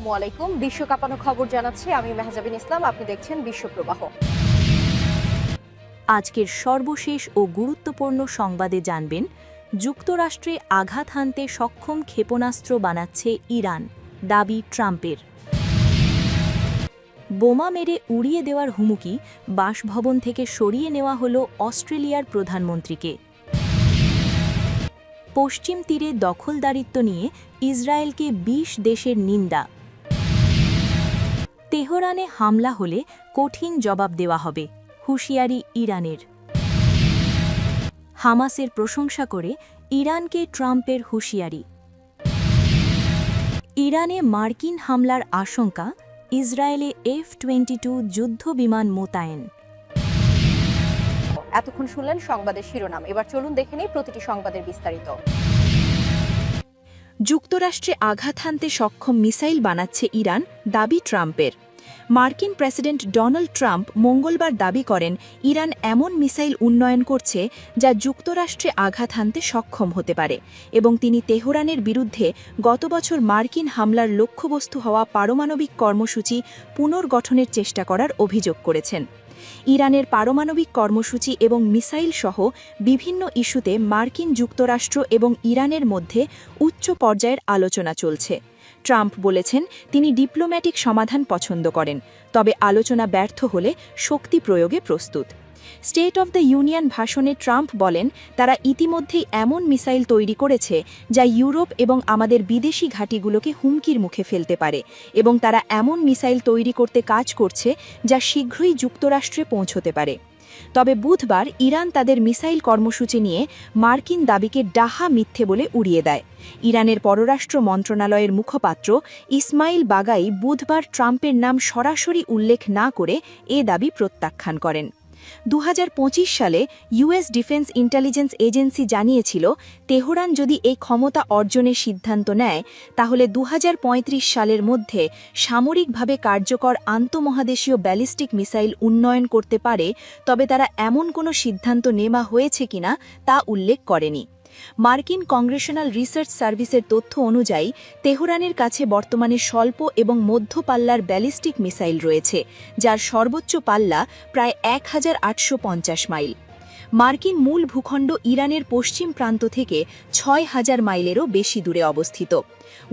আসসালামু আলাইকুম। বিশ্ব কাঁপানো খবর জানাচ্ছি আমি মেহজাবিন ইসলাম। আপনি দেখছেন বিশ্বপ্রবাহ। আজকের সর্বশেষ ও গুরুত্বপূর্ণ সংবাদে জানবেন, যুক্তরাষ্ট্রে আঘাত হানতে সক্ষম ক্ষেপণাস্ত্র বানাচ্ছে ইরান, দাবি ট্রাম্পের। বোমা মেরে উড়িয়ে দেওয়ার হুমকি, বাসভবন থেকে সরিয়ে নেওয়া হল অস্ট্রেলিয়ার প্রধানমন্ত্রীকে। পশ্চিম তীরে দখলদারিত্ব নিয়ে ইসরায়েলকে ২০ দেশের নিন্দা। তেহরানে হামলা হলে কঠিন জবাব দেওয়া হবে, হুঁশিয়ারি ইরানের। হামাসের প্রশংসা করে ইরানকে ট্রাম্পের হুঁশিয়ারি। ইরানে মার্কিন হামলার আশঙ্কা, ইসরায়েলে F-22 যুদ্ধবিমান মোতায়েন। এতক্ষণ শুনলেন সংবাদের শিরোনাম। এবার চলুন দেখে নিই প্রতিটি সংবাদের বিস্তারিত। যুক্তরাষ্ট্রে আঘাত হানতে সক্ষম মিসাইল বানাচ্ছে ইরান, দাবি ট্রাম্পের। মার্কিন প্রেসিডেন্ট ডোনাল্ড ট্রাম্প মঙ্গলবার দাবি করেন, ইরান এমন মিসাইল উন্নয়ন করছে যা যুক্তরাষ্ট্রে আঘাত হানতে সক্ষম হতে পারে, এবং তিনি তেহরানের বিরুদ্ধে গত বছর মার্কিন হামলার লক্ষ্যবস্তু হওয়া পারমাণবিক কর্মসূচি পুনর্গঠনের চেষ্টা করার অভিযোগ করেছেন। ইরানের পারমাণবিক কর্মসূচি এবং মিসাইল সহ বিভিন্ন ইস্যুতে মার্কিন যুক্তরাষ্ট্র এবং ইরানের মধ্যে উচ্চ পর্যায়ের আলোচনা চলছে। ট্রাম্প বলেছেন, তিনি ডিপ্লোম্যাটিক সমাধান পছন্দ করেন, তবে আলোচনা ব্যর্থ হলে শক্তি প্রয়োগে প্রস্তুত। স্টেট অব দ্য ইউনিয়ন ভাষণে ট্রাম্প বলেন, তারা ইতিমধ্যেই এমন মিসাইল তৈরি করেছে যা ইউরোপ এবং আমাদের বিদেশি ঘাঁটিগুলোকে হুমকির মুখে ফেলতে পারে, এবং তারা এমন মিসাইল তৈরি করতে কাজ করছে যা শীঘ্রই যুক্তরাষ্ট্রে পৌঁছতে পারে। তবে বুধবার ইরান তাদের মিসাইল কর্মসূচি নিয়ে মার্কিন দাবিকে ডাহা মিথ্যে বলে উড়িয়ে দেয়। ইরানের পররাষ্ট্র মন্ত্রণালয়ের মুখপাত্র ইসমাইল বাগাই বুধবার ট্রাম্পের নাম সরাসরি উল্লেখ না করে এ দাবি প্রত্যাখ্যান করেন। ২০২৫ সালে ইউএস ডিফেন্স ইন্টেলিজেন্স এজেন্সি জানিয়েছিল, তেহরান যদি এই ক্ষমতা অর্জনের সিদ্ধান্ত নেয় তাহলে ২০৩৫ সালের মধ্যে সামরিকভাবে কার্যকর আন্তঃমহাদেশীয় ব্যালিস্টিক মিসাইল উন্নয়ন করতে পারে, তবে তারা এমন কোনো সিদ্ধান্ত নেওয়া হয়েছে কিনা তা উল্লেখ করেনি। মার্কিন কংগ্রেশনাল রিসার্চ সার্ভিসের তথ্য অনুযায়ী তেহরানের কাছে বর্তমানে স্বল্প এবং মধ্য পাল্লার ব্যালিস্টিক মিসাইল রয়েছে, যার সর্বোচ্চ পাল্লা প্রায় ১,৮৫০ মাইল। মার্কিন মূল ভূখণ্ড ইরানের পশ্চিম প্রান্ত থেকে ৬,০০০ মাইলেরও বেশি দূরে অবস্থিত।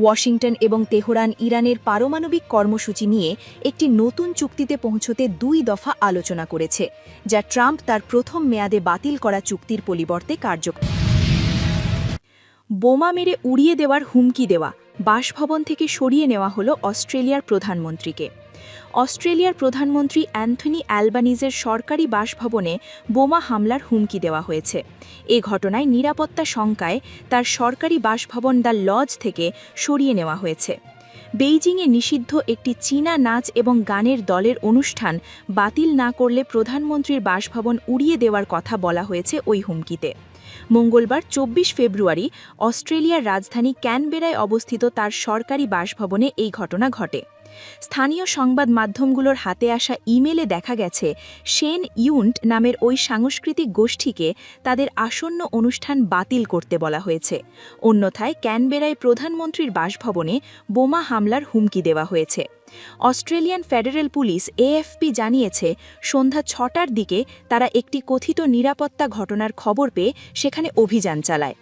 ওয়াশিংটন এবং তেহরান ইরানের পারমাণবিক কর্মসূচি নিয়ে একটি নতুন চুক্তিতে পৌঁছতে ২ দফা আলোচনা করেছে, যা ট্রাম্প তার প্রথম মেয়াদে বাতিল করা চুক্তির পরিবর্তে কার্যকর। বোমা মেরে উড়িয়ে দেওয়ার হুমকি দেওয়া, বাসভবন থেকে সরিয়ে নেওয়া হল অস্ট্রেলিয়ার প্রধানমন্ত্রীকে। অস্ট্রেলিয়ার প্রধানমন্ত্রী অ্যান্থনি অ্যালবানিজের সরকারি বাসভবনে বোমা হামলার হুমকি দেওয়া হয়েছে। এ ঘটনায় নিরাপত্তা শঙ্কায় তার সরকারি বাসভবন দ্য লজ থেকে সরিয়ে নেওয়া হয়েছে। বেইজিংয়ে নিষিদ্ধ একটি চীনা নাচ এবং গানের দলের অনুষ্ঠান বাতিল না করলে প্রধানমন্ত্রীর বাসভবন উড়িয়ে দেওয়ার কথা বলা হয়েছে ওই হুমকিতে। মঙ্গলবার ২৪ ফেব্রুয়ারি অস্ট্রেলিয়ার রাজধানী ক্যানবেরায় অবস্থিত তার সরকারি বাসভবনে এই ঘটনা ঘটে। স্থানীয় সংবাদ মাধ্যমগুলোর হাতে আসা ইমেলে দেখা গেছে, শেন ইউন্ট নামের ওই সাংস্কৃতিক গোষ্ঠীকে তাদের আসন্ন অনুষ্ঠান বাতিল করতে বলা হয়েছে। অন্যথায় ক্যানবেরায় প্রধানমন্ত্রীর বাসভবনে বোমা হামলার হুমকি দেওয়া হয়েছে। অস্ট্রেলিয়ান ফেডারেল পুলিশ AFP জানিয়েছে, সন্ধ্যা ৬টার দিকে তারা একটি কথিত নিরাপত্তা ঘটনার খবর পেয়ে সেখানে অভিযান চালায়।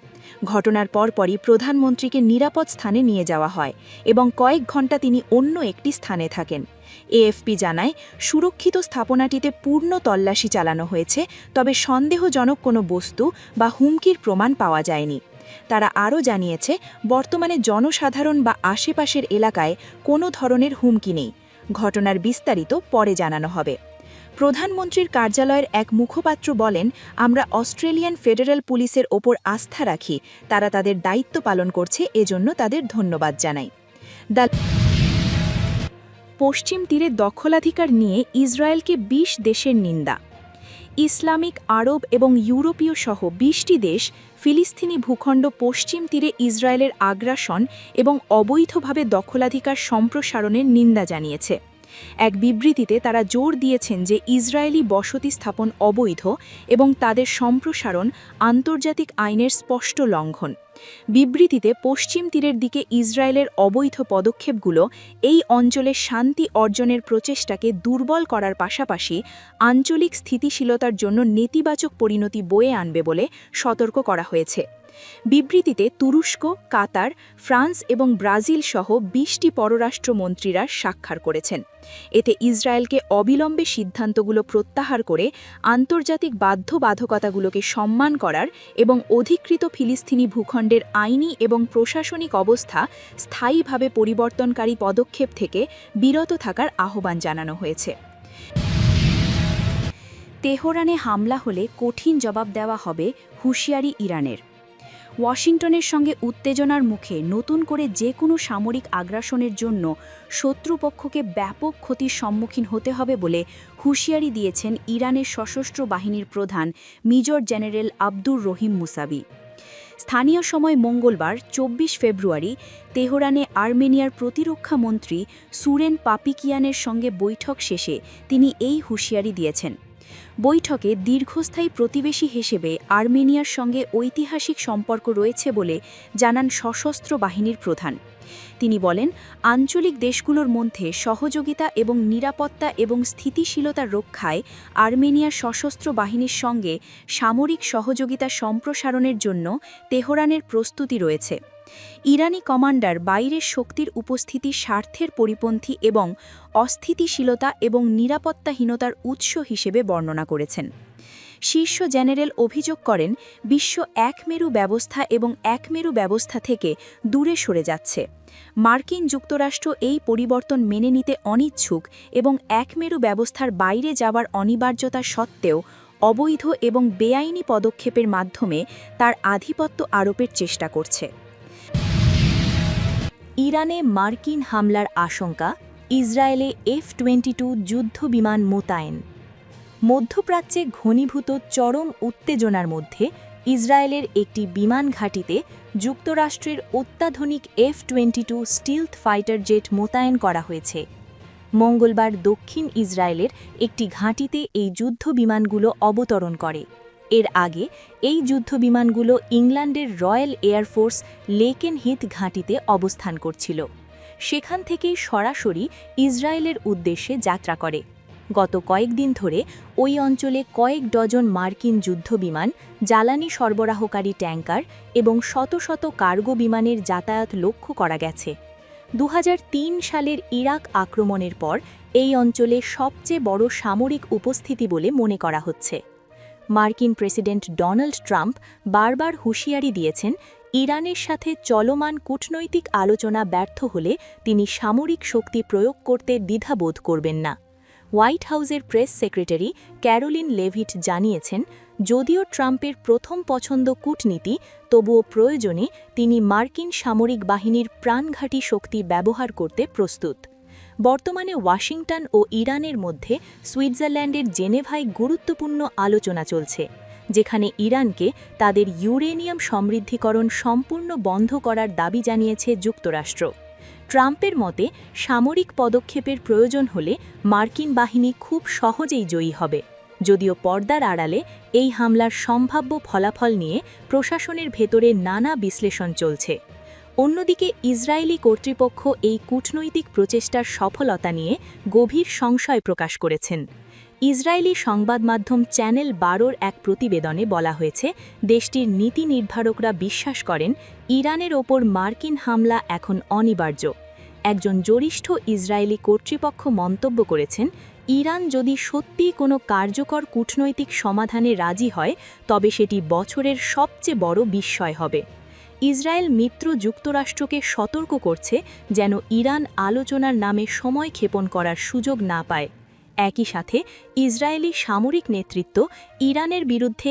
ঘটনার পরপরই প্রধানমন্ত্রীকে নিরাপদ স্থানে নিয়ে যাওয়া হয় এবং কয়েক ঘণ্টা তিনি অন্য একটি স্থানে থাকেন। AFP জানায়, সুরক্ষিত স্থাপনাটিতে পূর্ণ তল্লাশি চালানো হয়েছে, তবে সন্দেহজনক কোনো বস্তু বা হুমকির প্রমাণ পাওয়া যায়নি। তারা আরও জানিয়েছে, বর্তমানে জনসাধারণ বা আশেপাশের এলাকায় কোনো ধরনের হুমকি নেই। ঘটনার বিস্তারিত পরে জানানো হবে। প্রধানমন্ত্রীর কার্যালয়ের এক মুখপাত্র বলেন, আমরা অস্ট্রেলিয়ান ফেডারেল পুলিশের ওপর আস্থা রাখি, তারা তাদের দায়িত্ব পালন করছে, এজন্য তাদের ধন্যবাদ জানাই। পশ্চিম তীরে দখলাধিকার নিয়ে ইসরায়েলকে ২০ দেশের নিন্দা। ইসলামিক, আরব এবং ইউরোপীয় সহ ২০টি দেশ ফিলিস্তিনি ভূখণ্ড পশ্চিম তীরে ইসরায়েলের আগ্রাসন এবং অবৈধভাবে দখলাধিকার সম্প্রসারণের নিন্দা জানিয়েছে। এক বিবৃতিতে তারা জোর দিয়েছেন যে ইসরায়েলি বসতি স্থাপন অবৈধ এবং তাদের সম্প্রসারণ আন্তর্জাতিক আইনের স্পষ্ট লঙ্ঘন। বিবৃতিতে পশ্চিম তীরের দিকে ইসরায়েলের অবৈধ পদক্ষেপগুলো এই অঞ্চলে শান্তি অর্জনের প্রচেষ্টাকে দুর্বল করার পাশাপাশি আঞ্চলিক স্থিতিশীলতার জন্য নেতিবাচক পরিণতি বয়ে আনবে বলে সতর্ক করা হয়েছে। বিবৃতিতে তুরস্ক, কাতার, ফ্রান্স এবং ব্রাজিল সহ ২০টি পররাষ্ট্রমন্ত্রীরা স্বাক্ষর করেছেন। এতে ইসরায়েলকে অবিলম্বে সিদ্ধান্তগুলো প্রত্যাহার করে আন্তর্জাতিক বাধ্যবাধকতাগুলোকে সম্মান করার এবং অধিকৃত ফিলিস্তিনি ভূখণ্ডের আইনি এবং প্রশাসনিক অবস্থা স্থায়ীভাবে পরিবর্তনকারী পদক্ষেপ থেকে বিরত থাকার আহ্বান জানানো হয়েছে। তেহরানে হামলা হলে কঠিন জবাব দেওয়া হবে, হুঁশিয়ারি ইরানের। ওয়াশিংটনের সঙ্গে উত্তেজনার মুখে নতুন করে যে কোনো সামরিক আগ্রাসনের জন্য শত্রুপক্ষকে ব্যাপক ক্ষতির সম্মুখীন হতে হবে বলে হুঁশিয়ারি দিয়েছেন ইরানের সশস্ত্র বাহিনীর প্রধান মেজর জেনারেল আব্দুর রহিম মুসাবি। স্থানীয় সময় মঙ্গলবার ২৪ ফেব্রুয়ারি তেহরানে আর্মেনিয়ার প্রতিরক্ষা মন্ত্রী সুরেন পাপিকিয়ানের সঙ্গে বৈঠক শেষে তিনি এই হুঁশিয়ারি দিয়েছেন। বৈঠকে দীর্ঘস্থায়ী প্রতিবেশী হিসেবে আর্মেনিয়ার সঙ্গে ঐতিহাসিক সম্পর্ক রয়েছে বলে জানান সশস্ত্র বাহিনীর প্রধান। তিনি বলেন, আঞ্চলিক দেশগুলোর মধ্যে সহযোগিতা এবং নিরাপত্তা এবং স্থিতিশীলতা রক্ষায় আর্মেনিয়ার সশস্ত্র বাহিনীর সঙ্গে সামরিক সহযোগিতা সম্প্রসারণের জন্য তেহরানের প্রস্তুতি রয়েছে। ইরানি কমান্ডার বাইরের শক্তির উপস্থিতি স্বার্থের পরিপন্থী এবং অস্থিতিশীলতা এবং নিরাপত্তাহীনতার উৎস হিসেবে বর্ণনা করেছেন। শীর্ষ জেনারেল অভিযোগ করেন, বিশ্ব একমেরু ব্যবস্থা এবং একমেরু ব্যবস্থা থেকে দূরে সরে যাচ্ছে। মার্কিন যুক্তরাষ্ট্র এই পরিবর্তন মেনে নিতে অনিচ্ছুক এবং একমেরু ব্যবস্থার বাইরে যাওয়ার অনিবার্যতা সত্ত্বেও অবৈধ এবং বেআইনি পদক্ষেপের মাধ্যমে তার আধিপত্য আরোপের চেষ্টা করছে। ইরানে মার্কিন হামলার আশঙ্কা, ইসরায়েলে F-22 যুদ্ধবিমান মোতায়েন। মধ্যপ্রাচ্যে ঘনীভূত চরম উত্তেজনার মধ্যে ইসরায়েলের একটি বিমান ঘাঁটিতে যুক্তরাষ্ট্রের অত্যাধুনিক F-22 স্টিলথ ফাইটার জেট মোতায়েন করা হয়েছে। মঙ্গলবার দক্ষিণ ইসরায়েলের একটি ঘাঁটিতে এই যুদ্ধবিমানগুলো অবতরণ করে। এর আগে এই যুদ্ধবিমানগুলো ইংল্যান্ডের রয়্যাল এয়ারফোর্স লেকেনহিথ ঘাঁটিতে অবস্থান করছিল। সেখান থেকেই সরাসরি ইসরায়েলের উদ্দেশ্যে যাত্রা করে। গত কয়েকদিন ধরে ওই অঞ্চলে কয়েক ডজন মার্কিন যুদ্ধবিমান, জ্বালানি সরবরাহকারী ট্যাঙ্কার এবং শত শত কার্গো বিমানের যাতায়াত লক্ষ্য করা গেছে। ২০০৩ সালের ইরাক আক্রমণের পর এই অঞ্চলে সবচেয়ে বড় সামরিক উপস্থিতি বলে মনে করা হচ্ছে। মার্কিন প্রেসিডেন্ট ডোনাল্ড ট্রাম্প বারবার হুঁশিয়ারি দিয়েছেন, ইরানের সাথে চলমান কূটনৈতিক আলোচনা ব্যর্থ হলে তিনি সামরিক শক্তি প্রয়োগ করতে দ্বিধাবোধ করবেন না। হোয়াইট হাউসের প্রেস সেক্রেটারি ক্যারোলিন লেভিট জানিয়েছেন, যদিও ট্রাম্পের প্রথম পছন্দ কূটনীতি, তবুও প্রয়োজনে তিনি মার্কিন সামরিক বাহিনীর প্রাণঘাতী শক্তি ব্যবহার করতে প্রস্তুত। বর্তমানে ওয়াশিংটন ও ইরানের মধ্যে সুইজারল্যান্ডের জেনেভায় গুরুত্বপূর্ণ আলোচনা চলছে, যেখানে ইরানকে তাদের ইউরেনিয়াম সমৃদ্ধিকরণ সম্পূর্ণ বন্ধ করার দাবি জানিয়েছে যুক্তরাষ্ট্র। ট্রাম্পের মতে, সামরিক পদক্ষেপের প্রয়োজন হলে মার্কিন বাহিনী খুব সহজেই জয়ী হবে। যদিও পর্দার আড়ালে এই হামলার সম্ভাব্য ফলাফল নিয়ে প্রশাসনের ভেতরে নানা বিশ্লেষণ চলছে। অন্যদিকে ইসরায়েলি কর্তৃপক্ষ এই কূটনৈতিক প্রচেষ্টার সফলতা নিয়ে গভীর সংশয় প্রকাশ করেছেন। ইসরায়েলি সংবাদ মাধ্যম চ্যানেল 12-র এক প্রতিবেদনে বলা হয়েছে, দেশটির নীতি নির্ধারকরা বিশ্বাস করেন ইরানের ওপর মার্কিন হামলা এখন অনিবার্য। একজন জ্যেষ্ঠ ইসরায়েলি কর্তৃপক্ষ মন্তব্য করেছেন, ইরান যদি সত্যিই কোনো কার্যকর কূটনৈতিক সমাধানে রাজি হয়, তবে সেটি বছরের সবচেয়ে বড় বিস্ময় হবে। ইসরায়েল মিত্র যুক্তরাষ্ট্রকে সতর্ক করছে যেন ইরান আলোচনার নামে সময় ক্ষেপণ করার সুযোগ না পায়। একই সাথে ইসরায়েলি সামরিক নেতৃত্ব ইরানের বিরুদ্ধে